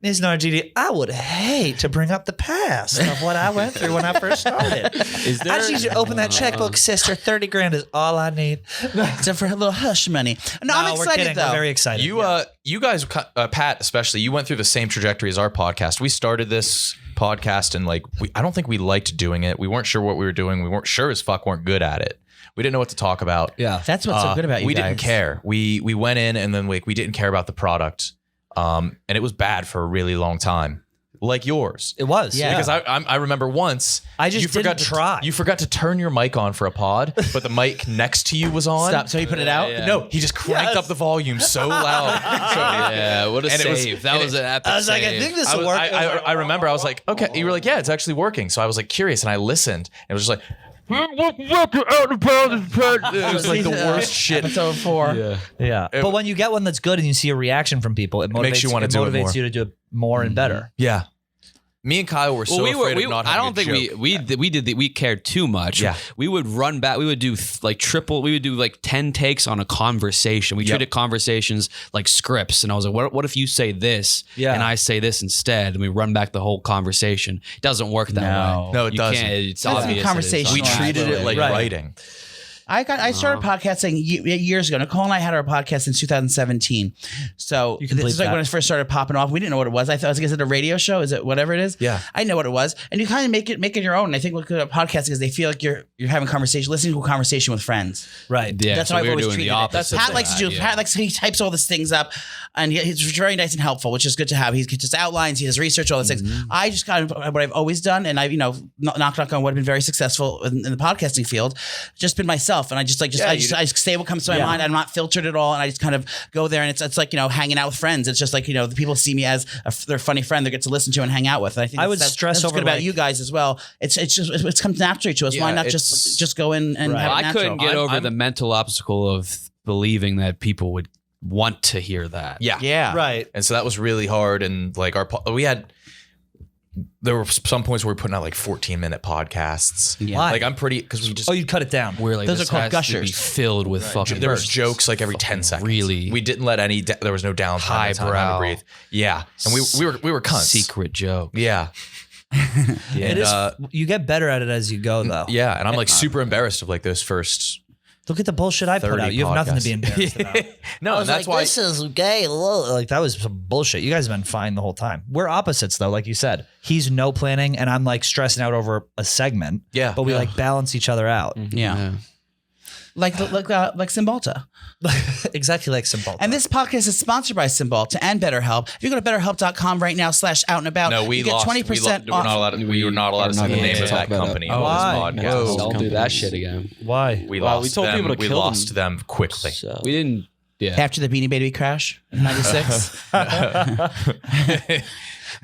Ms. Nargidi, I would hate to bring up the past of what I went through when I first started. Is I there? just need you to open that checkbook, sister. 30 grand is all I need. Except for a little hush money. No, I'm we're excited kidding. though. We're very excited. You guys, Pat especially, you went through the same trajectory as our podcast. We started this podcast and I don't think we liked doing it. We weren't sure what we were doing. We weren't sure as fuck weren't good at it. We didn't know what to talk about. Yeah. That's what's so good about you we guys. didn't care. We went in and then we didn't care about the product. And it was bad for a really long time, like yours. It was. Yeah. Because I remember once I just you forgot didn't to try. You forgot to turn your mic on for a pod, but the mic next to you was on. Stop. So you put it out. Yeah. No, he just cranked up the volume so loud. Yeah, what a And it was- save. That and was an epic I was like, I save. think this I, will was- work. I remember I was like, okay. You were like, yeah, it's actually working. So I was like curious and I listened. And it was just like, it was like the worst shit. Episode 4. Yeah. Yeah. But when you get one that's good and you see a reaction from people, it motivates makes you wanna do it motivates more. you to do it more and better. Yeah. Me and Kyle were so afraid of not having I don't think joke. we cared too much. Yeah. We would run back. We would do like 10 takes on a conversation. We treated conversations like scripts. And I was like, what if you say this and I say this instead? And we run back the whole conversation. It doesn't work that way. No, it doesn't. It's That's obvious. conversation. We treated it like writing. I started podcasting years ago. Nicole and I had our podcast in 2017. So this is like when it first started popping off. We didn't know what it was. I thought, is it a radio show? Is it whatever it is? Yeah. I know what it was. And you kind of make it your own. And I think what good at podcasting is they feel like you're having conversation, listening to a conversation with friends. Right. Yeah, That's so how I've we were always doing treated the it. opposite. Pat likes to do. Pat likes he types all these things up, and he's very nice and helpful, which is good to have. He just outlines, he does research, all those things. I just kind of what I've always done, and I've knock on wood, have been very successful in the podcasting field. Just been myself, and I say what comes to my mind. I'm not filtered at all, and I just kind of go there, and it's like hanging out with friends. It's just like the people see me as their funny friend they get to listen to and hang out with. And I think I would stress that's over good about you guys as well. It's comes naturally to us. Why not just go in and have it I natural? couldn't get over the mental obstacle of believing that people would want to hear that. Yeah. Right. And so that was really hard. And like there were some points where we were putting out like 14-minute podcasts. Yeah. Why? Like I'm pretty, because we just, Oh, you'd cut it down. We're like, Those this are called has gushers. to be filled with fucking there was bursts. jokes like every 10 seconds. Really? We didn't let there was no downtime. Highbrow. To breathe. Yeah. And we were cunts. Secret joke. Yeah. It is. You get better at it as you go, though. Yeah. And I'm like super embarrassed of like those first. Look at the bullshit I put 30 out. You have nothing to be podcasts. embarrassed about. No, and that's why. This is gay. Like that was some bullshit. You guys have been fine the whole time. We're opposites though, like you said. He's no planning, and I'm like stressing out over a segment. Yeah. But we like balance each other out. Yeah. Like Cymbalta. Exactly like Cymbalta. And this podcast is sponsored by Cymbalta and BetterHelp. If you go to betterhelp.com right now /out and about, No, we you get lost. 20% We're off. not allowed. We were not allowed to say the name of that company on Why? this podcast. Don't do that shit again. Why? We Wow, lost we told them. people to we kill lost them quickly. So We didn't. Yeah. After the Beanie Baby crash in 96.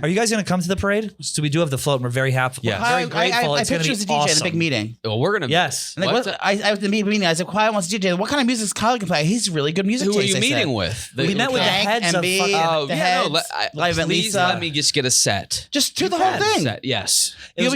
Are you guys going to come to the parade? So we do have the float, and we're very happy. Yeah. Very grateful. I It's going pitched to as be a DJ awesome. at a big meeting. Well, we're gonna. Yes. And like, I was the meeting. I said, Kyle wants to DJ. What kind of music is Kyle can play? He's really good music. Who are taste, you I meeting said. with? We met with the Hank, heads of MB, fucking- Oh, the yeah, heads, no, Live and please Lisa. let me just get a set. Just do the whole thing. Set, yes. You'll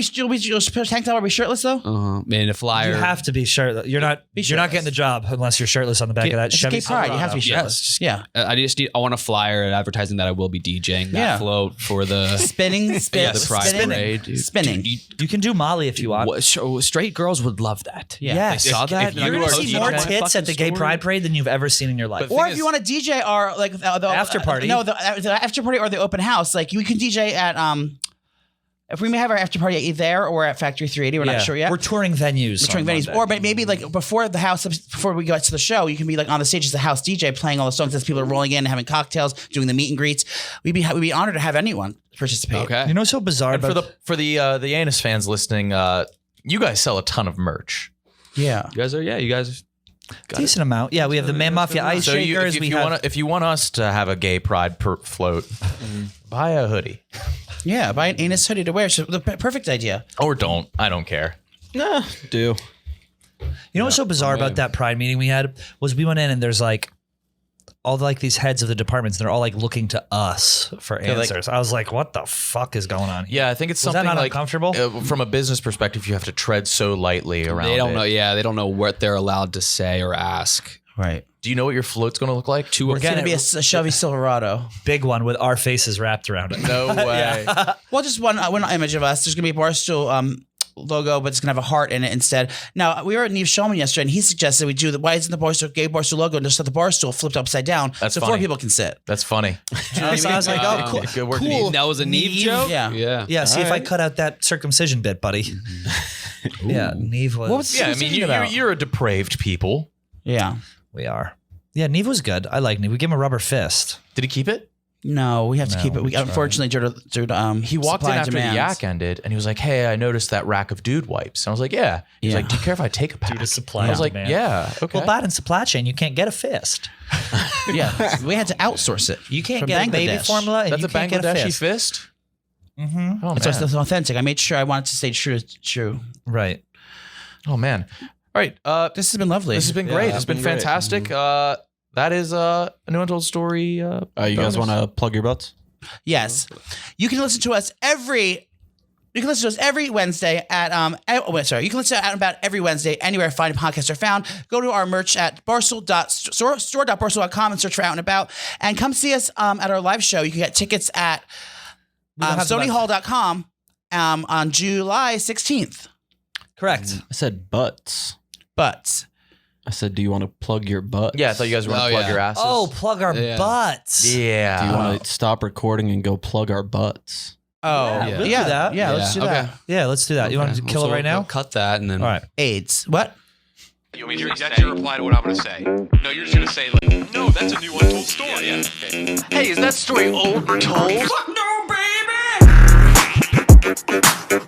tank top or be shirtless though? Man, a flyer. You have to be shirtless. You're not getting the job unless you're shirtless on the back of that It's Chevy gay pride. You have to be Silverado. shirtless. Yes. Yeah. I want a flyer advertising that I will be DJing that Yeah. float for the Spinning, the pride spinning, parade. dude. spinning. You can do Molly if you want. Straight girls would love that. Yeah. Yes. They saw that. You're going to see more tits at the gay pride parade than you've ever seen in your life. But Or thing if is- you want to DJ our like the After party. No, the after party or the open house. Like we can DJ at if we may have our after party there or at Factory 380. We're not sure yet. We're touring venues. We're touring on venues, Monday. or maybe like before we go to the show, you can be like on the stage as a house DJ playing all the songs as people are rolling in and having cocktails, doing the meet and greets. We'd be honored to have anyone participate. Okay. You know what's so bizarre And about for the ANUS fans listening, you guys sell a ton of merch. Yeah. You guys are. Yeah. You guys. decent amount. Yeah, we have the Man Mafia Ice So Shakers. if you want us to have a gay pride float, buy a hoodie Yeah, buy an anus hoodie to wear. So the perfect idea. or don't. I don't care. nah, do. You know what's so bizarre about that Pride meeting we had was we went in and there's like all like these heads of the departments. And they're all like looking to us for like- answers. I was like, what the fuck is going on here? Yeah, I think it's Was that something not like uncomfortable? From a business perspective, you have to tread so lightly around. They don't it. know. Yeah. They don't know what they're allowed to say or ask. Right. Do you know what your float's going to look like? It's going to be a Chevy Silverado. Big one with our faces wrapped around it. No way. Well, just one image of us. There's going to be a Barstool logo, but it's going to have a heart in it instead. Now, we were at Neve Shulman yesterday, and he suggested we do why isn't the gay Barstool logo and just have the Barstool flipped upside down That's so funny. 4 people can sit. That's funny. So I was like, oh, cool. Good work, Cool. Neve. That was a Neve joke. Yeah. Yeah. Yeah, see if I cut out that circumcision bit, buddy. Yeah, Neve was. What was Yeah, I mean, you're a depraved people. Yeah. We are. Yeah, Neve was good. I like Neve. We gave him a rubber fist. Did he keep it? No, we have to No, keep it. we Unfortunately, due to He walked in supply and after the demands. yak ended, and he was like, "Hey, I noticed that rack of dude wipes." And I was like, "Yeah." He's Yeah. like, "Do you care if I take a pack?" Due to supply I was and like, demand. "Yeah, okay." Well, bad in supply chain, you can't get a fist. Yeah, we had to outsource it. You can't From get a baby Bangladesh. formula, and That's you a can't get a Bangladeshi fist. fist. Mm-hmm. Oh It's man. just authentic. I made sure I wanted to stay true. Right. Oh man. All right. This has been lovely. This has been great. Yeah, It's been been great. fantastic. That is a new Untold story. You guys bonus. want to plug your butts? Yes. You can listen to us every You can listen to us every Wednesday at you can listen to Out and About every Wednesday anywhere fine podcasts are found. Go to our merch at store.barstool.com and search for Out and About, and come see us at our live show. You can get tickets at SonyHall.com on July 16th. Correct. I said butts. Butts. I said, do you want to plug your butts? Yeah, I thought you guys were going to plug your asses. Oh, plug our butts. Yeah. Do you want to stop recording and go plug our butts? Oh, Yeah, we'll do yeah. that. Yeah, let's do that. Yeah, let's do that. You want to kill it right now? Cut that and then. All right. AIDS. What? You want me to that's your reply to what I'm going to say? No, you're just going to say, like, no, that's a new untold story. Yeah, okay. Hey, is that story old or told? Fuck no, baby!